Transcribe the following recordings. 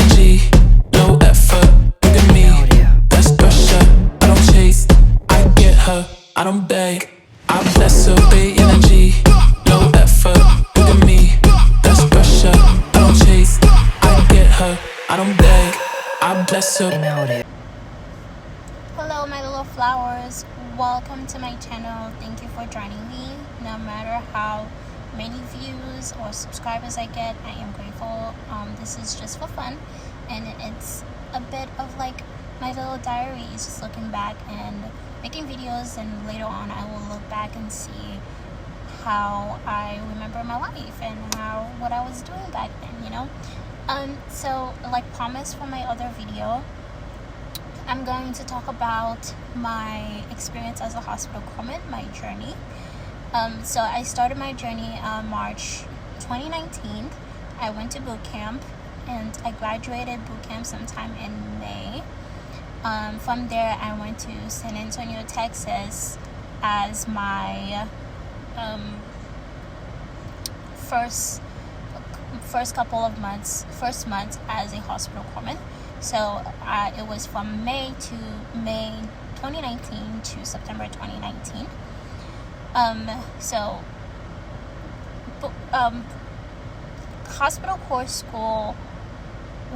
energy, no effort. Look at me, that's pressure. I don't chase, I get her, I don't beg. I bless her, big energy, no effort. Look at me, that's pressure. I don't chase, I get her, I don't beg. I bless her. Hello my little flowers, welcome to my channel. Thank you for joining me. No matter how many views or subscribers I get, I am grateful. This is just for fun, and it's a bit of like my little diary, just looking back and making videos, and later on I will look back and see how I remember my life and what I was doing back then, you know. So like promised for my other video, I'm going to talk about my experience as a hospital corpsman, my journey. So I started my journey March 2019. I went to boot camp, and I graduated boot camp sometime in May. From there, I went to San Antonio, Texas as my first month as a hospital corpsman. So it was from May 2019 to September 2019. Hospital corps school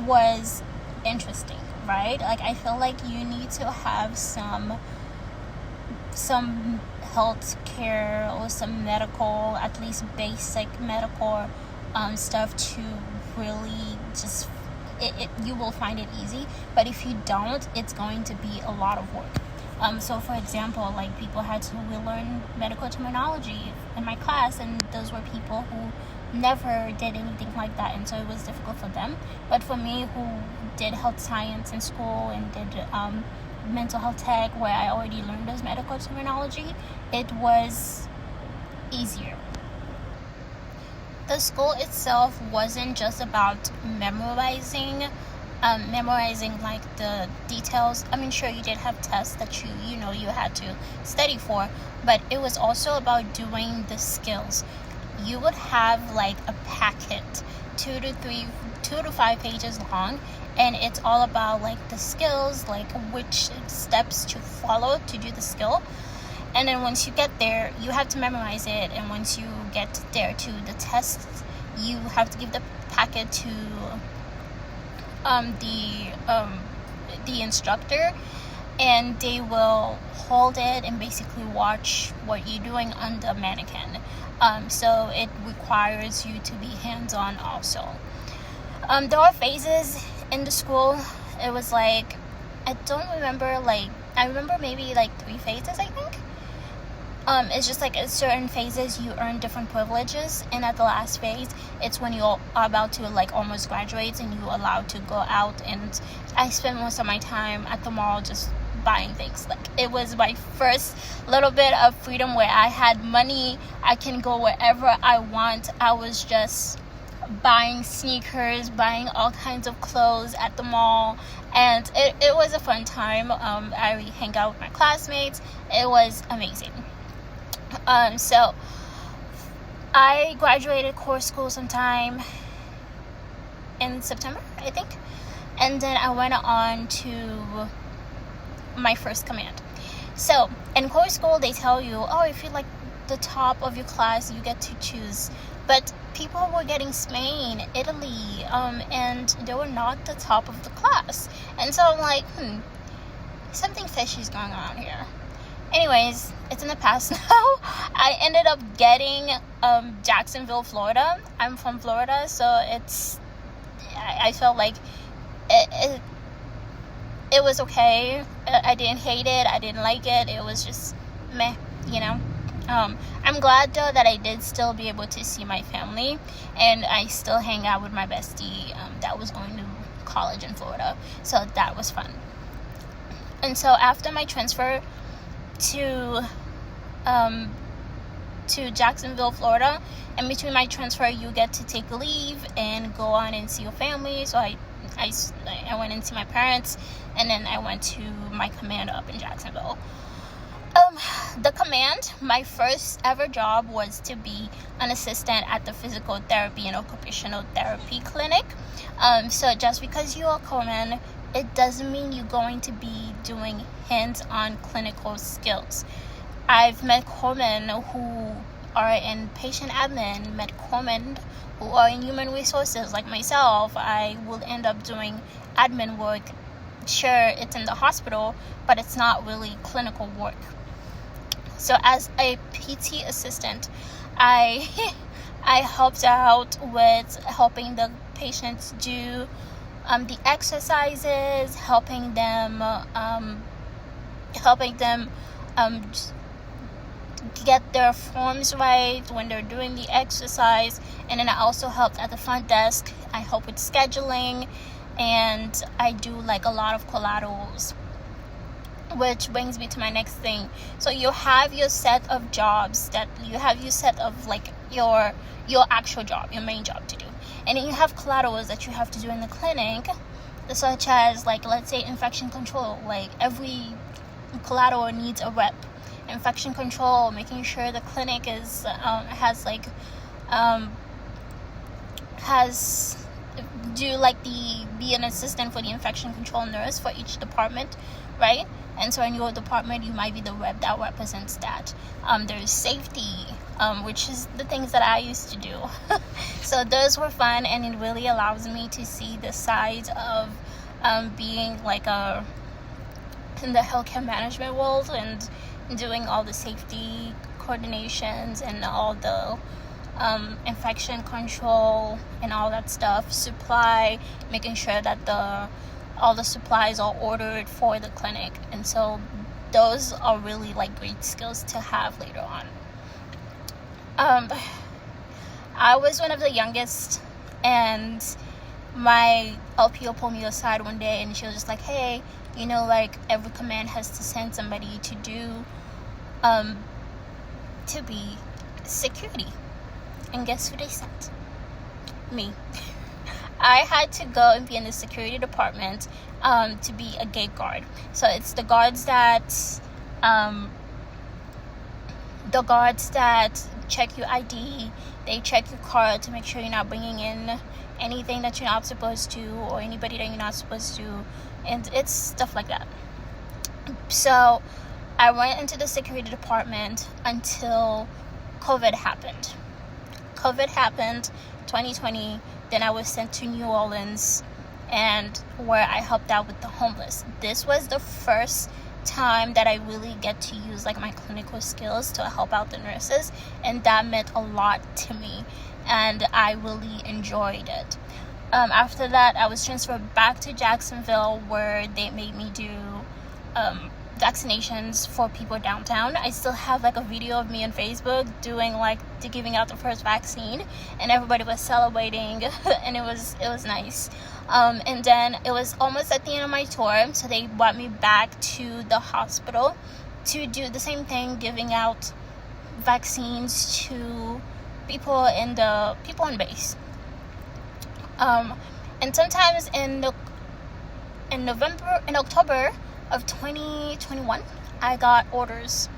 was interesting, right? Like, I feel like you need to have some health care or some medical, at least basic medical stuff to really just you will find it easy. But if you don't, it's going to be a lot of work. So for example, like, people had to relearn medical terminology in my class, and those were people who never did anything like that, and so it was difficult for them. But for me, who did health science in school and did mental health tech, where I already learned those medical terminology, it was easier. The school itself wasn't just about memorizing like the details. I mean, sure, you did have tests that you had to study for, but it was also about doing the skills. You would have like a packet, 2 to 5 pages long, and it's all about like the skills, like which steps to follow to do the skill. And then once you get there, you have to memorize it, and once you get there to the test, you have to give the packet to the instructor, and they will hold it and basically watch what you're doing on the mannequin. So it requires you to be hands-on also. There were phases in the school. It was like, I remember maybe like 3 phases, I think. It's just like at certain phases you earn different privileges, and at the last phase, it's when you're about to like almost graduate and you're allowed to go out. And I spent most of my time at the mall just buying things. Like, it was my first little bit of freedom where I had money. I can go wherever I want. I was just buying sneakers, buying all kinds of clothes at the mall, and it was a fun time. I hang out with my classmates. It was amazing. So I graduated core school sometime in September, I think, and then I went on to my first command. So in core school, they tell you, oh, if you're like the top of your class, you get to choose. But people were getting Spain, Italy, and they were not the top of the class. And so I'm like, something fishy is going on here. Anyways, it's in the past now. I ended up getting Jacksonville, Florida. I'm from Florida, so I felt like it was okay. I didn't hate it. I didn't like it. It was just meh, you know. I'm glad though that I did still be able to see my family, and I still hang out with my bestie that was going to college in Florida, so that was fun. And so after my transfer to Jacksonville, Florida, and between my transfer you get to take leave and go on and see your family. So I went and see my parents, and then I went to my command up in Jacksonville. The command, my first ever job was to be an assistant at the physical therapy and occupational therapy clinic. So just because you're a corpsman, it doesn't mean you're going to be doing hands-on clinical skills. I've met corpsmen who are in patient admin, met corpsmen who are in human resources like myself. I will end up doing admin work. Sure, it's in the hospital, but it's not really clinical work. So as a PT assistant, I I helped out with helping the patients do the exercises, helping them get their forms right when they're doing the exercise. And then I also helped at the front desk. I help with scheduling, and I do like a lot of collaterals, which brings me to my next thing. So you have your set of jobs, that you have your set of like your actual job, your main job to do, and then you have collaterals that you have to do in the clinic, such as like, let's say, infection control. Like every collateral needs a rep. Infection control, making sure the clinic is be an assistant for the infection control nurse for each department, right? And so in your department, you might be the rep that represents that. There's safety, which is the things that I used to do. So those were fun, and it really allows me to see the side of being like in the healthcare management world, and doing all the safety coordinations and all the infection control and all that stuff, supply, making sure that all the supplies are ordered for the clinic. And so those are really like great skills to have later on. I was one of the youngest, and my LPO pulled me aside one day, and she was just like, hey, like every command has to send somebody to do to be security. And guess who they sent? Me. I had to go and be in the security department to be a gate guard. So it's the guards that check your ID. They check your card to make sure you're not bringing in anything that you're not supposed to, or anybody that you're not supposed to, and it's stuff like that. So I went into the security department until COVID happened. 2020. Then I was sent to New Orleans, and where I helped out with the homeless. This was the first time that I really get to use like my clinical skills to help out the nurses, and that meant a lot to me, and I really enjoyed it. After that, I was transferred back to Jacksonville, where they made me do vaccinations for people downtown. I still have like a video of me on Facebook doing giving out the first vaccine, and everybody was celebrating and it was nice. And then it was almost at the end of my tour, so they brought me back to the hospital to do the same thing, giving out vaccines to people on base. And sometimes in October of 2021, I got orders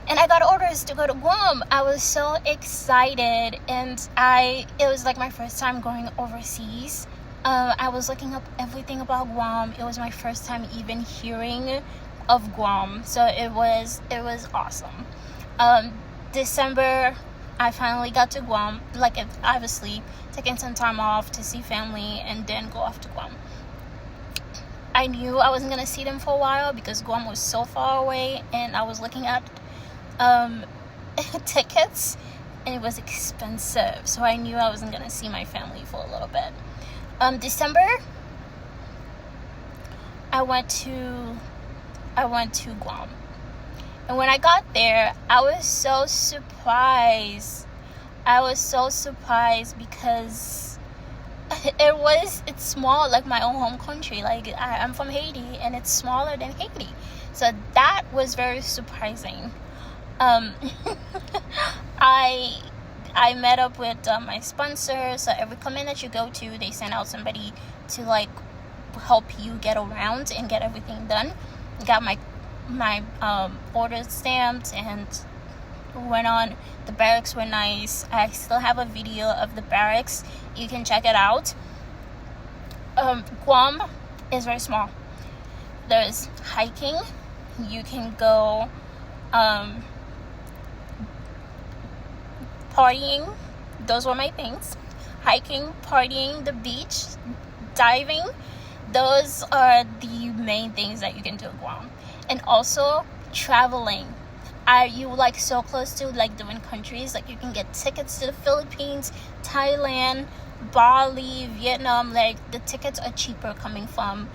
to go to Guam. I was so excited, and it was like my first time going overseas. I was looking up everything about Guam. It was my first time even hearing of Guam, so it was awesome. December, I finally got to Guam, obviously taking some time off to see family and then go off to Guam. I knew I wasn't going to see them for a while because Guam was so far away, and I was looking at tickets, and it was expensive, so I knew I wasn't going to see my family for a little bit. December, I went to Guam, and when I got there, I was so surprised because it's small, like my own home country. I'm from Haiti, and it's smaller than Haiti, so that was very surprising. I met up with my sponsor. So every command that you go to, they send out somebody to help you get around and get everything done. Got my my order stamped and went on. The barracks were nice. I still have a video of the barracks. You can check it out. Guam is very small. There's hiking. You can go partying. Those were my things. Hiking, partying, the beach, diving. Those are the main things that you can do in Guam. And also traveling. You like so close to like different countries. Like you can get tickets to the Philippines, Thailand, Bali, Vietnam. Like the tickets are cheaper coming from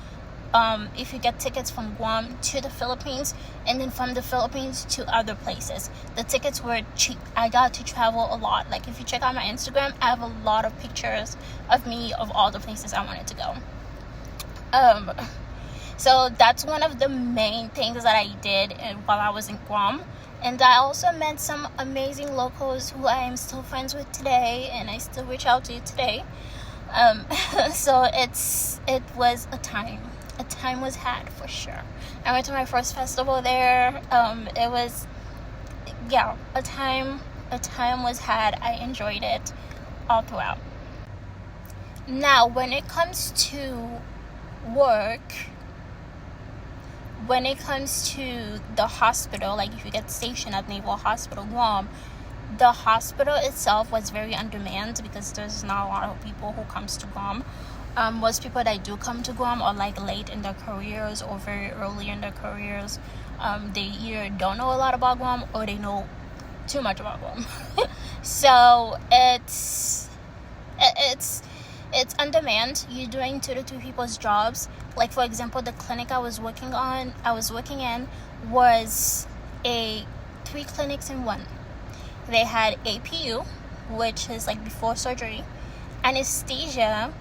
if you get tickets from Guam to the Philippines, and then from the Philippines to other places, the tickets were cheap. I got to travel a lot. Like if you check out my Instagram, I have a lot of pictures of me of all the places I wanted to go. So that's one of the main things that I did while I was in Guam. And I also met some amazing locals who I am still friends with today, and I still reach out to today. So it was a time. A time was had for sure. I went to my first festival there. It was, yeah, a time was had. I enjoyed it all throughout. Now, when it comes to work, when it comes to the hospital, like if you get stationed at Naval Hospital Guam, the hospital itself was very undermanned because there's not a lot of people who comes to Guam. Most people that do come to Guam are like late in their careers or very early in their careers. They either don't know a lot about Guam or they know too much about Guam. So it's undermanned. You're doing 2 to 3 people's jobs. Like for example, the clinic I was working in was 3 clinics in one. They had APU, which is like before surgery, anesthesia,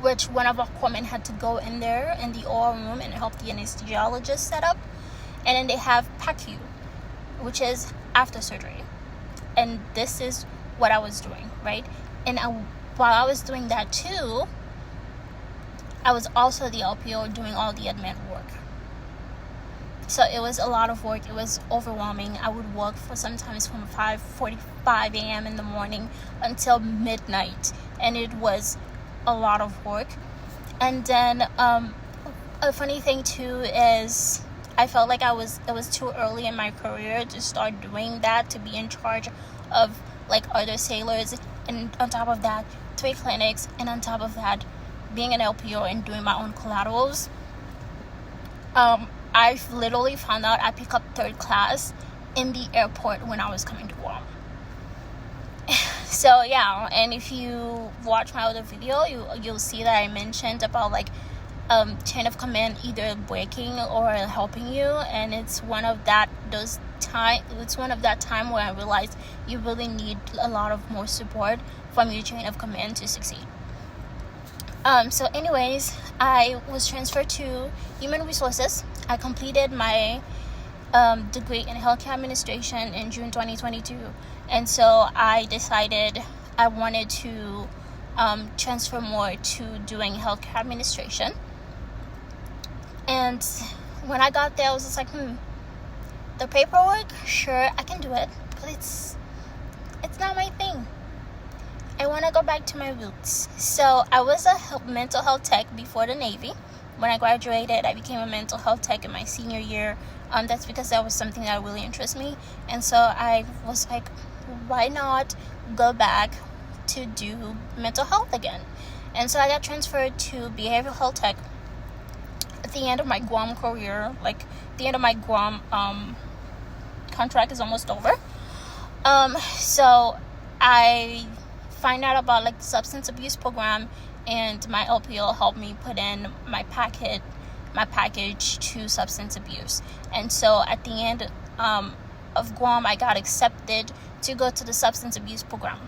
which one of our corpsmen had to go in there in the OR room and help the anesthesiologist set up. And then they have PACU, which is after surgery. And this is what I was doing, right? And while I was doing that too, I was also the LPO doing all the admin work. So it was a lot of work. It was overwhelming. I would work for sometimes from 5:45 a.m. in the morning until midnight. And it was a lot of work. And then a funny thing too is I felt like it was too early in my career to start doing that, to be in charge of like other sailors, and on top of that 3 clinics, and on top of that being an LPO and doing my own collaterals. I literally found out I picked up 3rd class in the airport when I was coming to Guam. So yeah, and if you watch my other video, you'll see that I mentioned about like chain of command either breaking or helping you, and it's one of that time where I realized you really need a lot of more support from your chain of command to succeed. So anyways, I was transferred to human resources. I completed my degree in healthcare administration in June 2022, and so I decided I wanted to transfer more to doing healthcare administration. And when I got there, I was just like, the paperwork, sure, I can do it, but it's not my thing. I want to go back to my roots. So I was a mental health tech before the Navy. When I graduated, I became a mental health tech in my senior year. That's because that was something that really interests me. And so I was like, why not go back to do mental health again? And so I got transferred to behavioral health tech at the end of my Guam career. Like the end of my Guam contract is almost over. So I find out about like the substance abuse program, and my LPO helped me put in my package to substance abuse. And so at the end of Guam, I got accepted to go to the substance abuse program.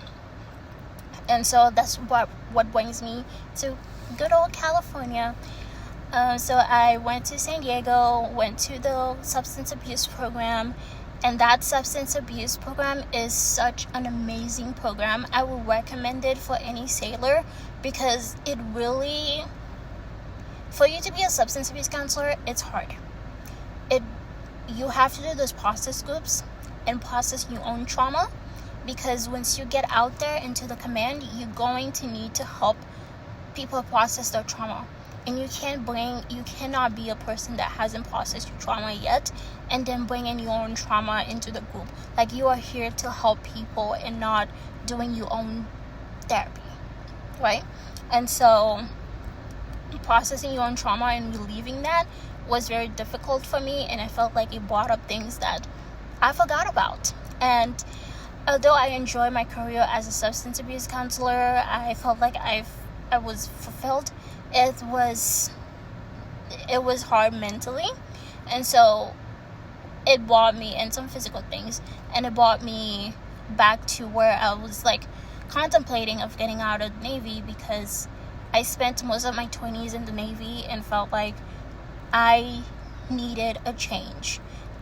And so that's what brings me to good old California. So I went to San Diego, went to the substance abuse program, and that substance abuse program is such an amazing program. I would recommend it for any sailor, because it really, for you to be a substance abuse counselor, it's hard. It you have to do those process groups and process your own trauma, because once you get out there into the command, you're going to need to help people process their trauma. And you cannot be a person that hasn't processed your trauma yet and then bring in your own trauma into the group. Like, you are here to help people and not doing your own therapy, right? And so processing your own trauma and relieving that was very difficult for me, and I felt like it brought up things that I forgot about. And although I enjoy my career as a substance abuse counselor, I felt like I was fulfilled. It was hard mentally, and so it brought me in some physical things, and it brought me back to where I was like contemplating of getting out of the Navy, because I spent most of my 20s in the Navy and felt like I needed a change.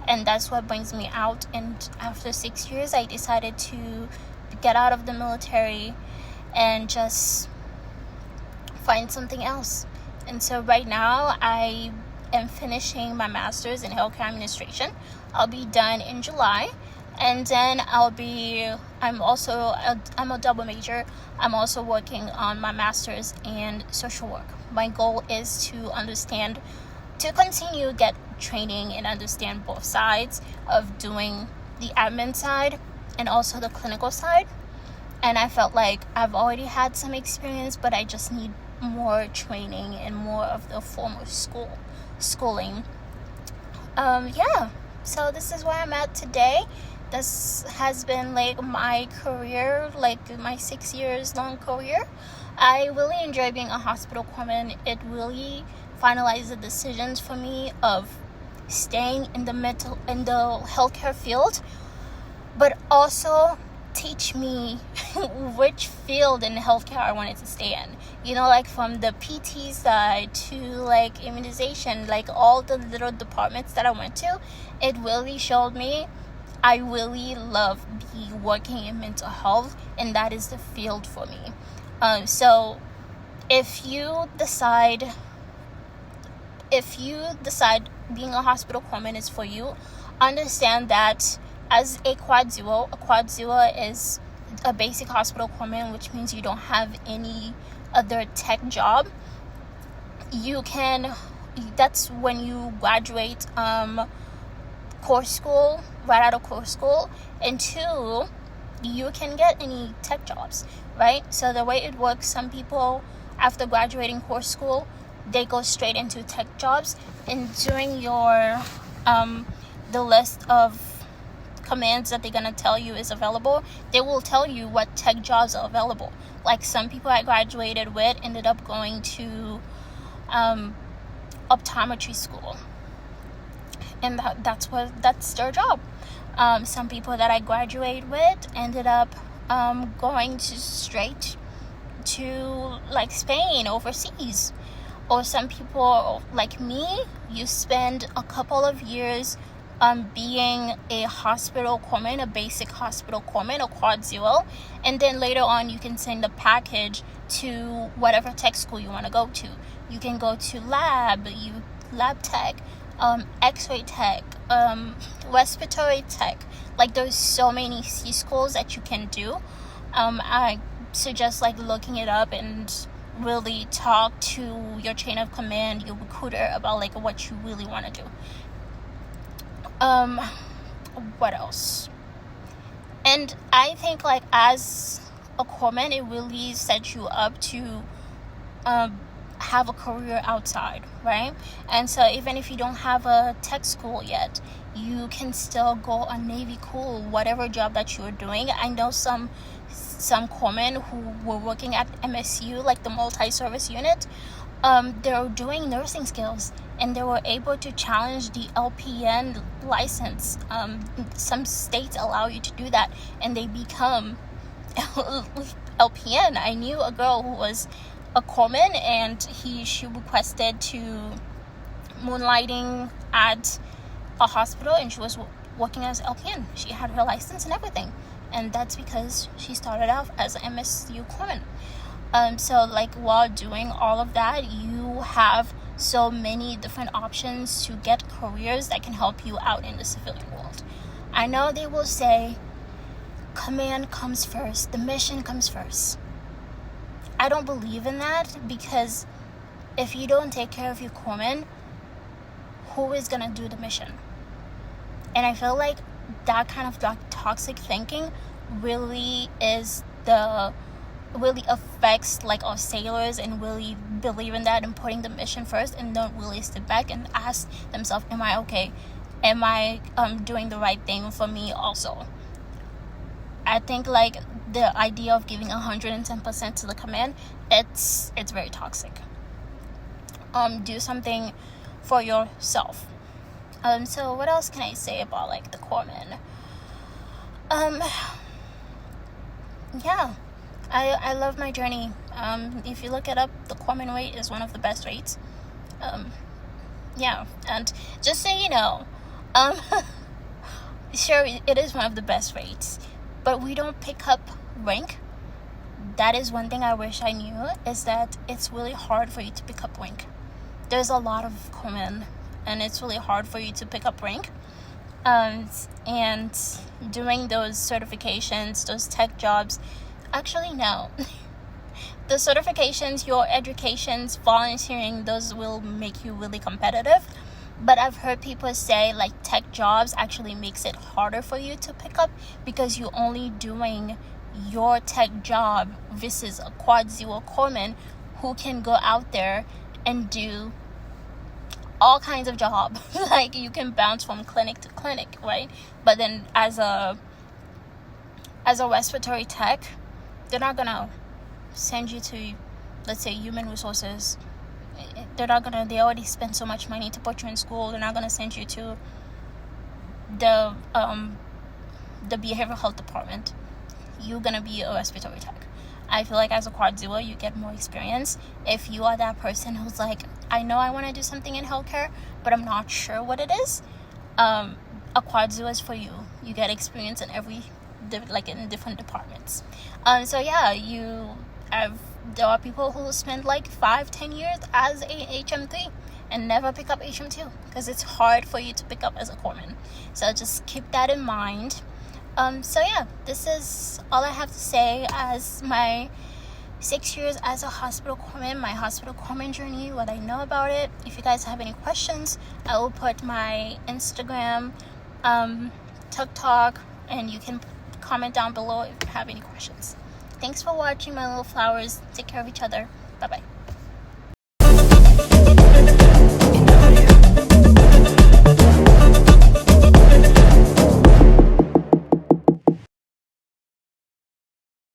And that's what brings me out. And after 6 years, I decided to get out of the military and just find something else. And so right now, I am finishing my master's in healthcare administration. I'll be done in July. And then I'm a double major. I'm also working on my master's in social work. My goal is to continue get training and understand both sides of doing the admin side and also the clinical side. And I felt like I've already had some experience, but I just need more training and more of the formal schooling. So this is where I'm at today. This has been like my career, like my 6 years long career. I really enjoy being a hospital corpsman. It really finalized the decisions for me of staying in the healthcare field, but also teach me which field in healthcare I wanted to stay in. You know, like from the PT side to like immunization, like all the little departments that I went to, it really showed me I really love working in mental health, and that is the field for me. So if you decide being a hospital corpsman is for you, understand that as a quad zero is a basic hospital corpsman, which means you don't have any other tech job. That's when you graduate course school, right out of course school, and 2, you can get any tech jobs, right? So the way it works, some people after graduating course school, they go straight into tech jobs, and during your the list of commands that they're gonna tell you is available, they will tell you what tech jobs are available. Like some people I graduated with ended up going to optometry school, and that's their job. Some people that I graduated with ended up going straight to like Spain, overseas. Or some people like me, you spend a couple of years being a hospital corpsman, a basic hospital corpsman, or quad zero, and then later on you can send a package to whatever tech school you want to go to. You can go to lab tech, x-ray tech, respiratory tech. Like there's so many C schools that you can do. I suggest like looking it up and really talk to your chain of command, your recruiter, about like what you really want to do. What else? And I think like as a corpsman, it really sets you up to have a career outside, right? And so even if you don't have a tech school yet, you can still go on Navy Cool, whatever job that you're doing. I know some corpsmen who were working at MSU, like the multi-service unit, they were doing nursing skills, and they were able to challenge the LPN license. Some states allow you to do that, and they become LPN. I knew a girl who was a corpsman, and she requested to moonlighting at a hospital, and she was working as LPN. She had her license and everything. And that's because she started off as an MSU corpsman. So like while doing all of that, you have so many different options to get careers that can help you out in the civilian world. I know they will say command comes first, the mission comes first. I don't believe in that, because if you don't take care of your corpsman, who is gonna do the mission? And I feel like that kind of toxic thinking really affects like our sailors, and really believe in that and putting the mission first, and don't really step back and ask themselves, am I okay? Am I doing the right thing for me also? I think like the idea of giving 110% to the command, it's very toxic. Do something for yourself. So what else can I say about like the corpsman? Yeah, I love my journey. If you look it up, the corpsman rate is one of the best rates. Yeah, and just so you know, sure, it is one of the best rates, but we don't pick up rank. That is one thing I wish I knew, is that it's really hard for you to pick up rank. There's a lot of corpsmen, and it's really hard for you to pick up rank. And doing those certifications, those tech jobs, actually no. The certifications, your educations, volunteering, those will make you really competitive. But I've heard people say like tech jobs actually makes it harder for you to pick up, because you're only doing your tech job versus a quad zero corpsman who can go out there and do all kinds of jobs. Like you can bounce from clinic to clinic, right? But then as a respiratory tech, they're not gonna send you to, let's say, human resources. They already spend so much money to put you in school. They're not gonna send you to the behavioral health department. You're gonna be a respiratory tech. I feel like as a quad zero, you get more experience if you are that person who's like, I know I want to do something in healthcare, but I'm not sure what it is. A quad zero is for you. You get experience in in different departments. So yeah, there are people who spend like 5-10 years as a HM3 and never pick up HM2, because it's hard for you to pick up as a corpsman. So just keep that in mind. So yeah, this is all I have to say as my 6 years as a hospital corpsman, my hospital corpsman journey, what I know about it. If you guys have any questions, I will put my Instagram, TikTok, and you can comment down below if you have any questions. Thanks for watching, my little flowers. Take care of each other. Bye bye.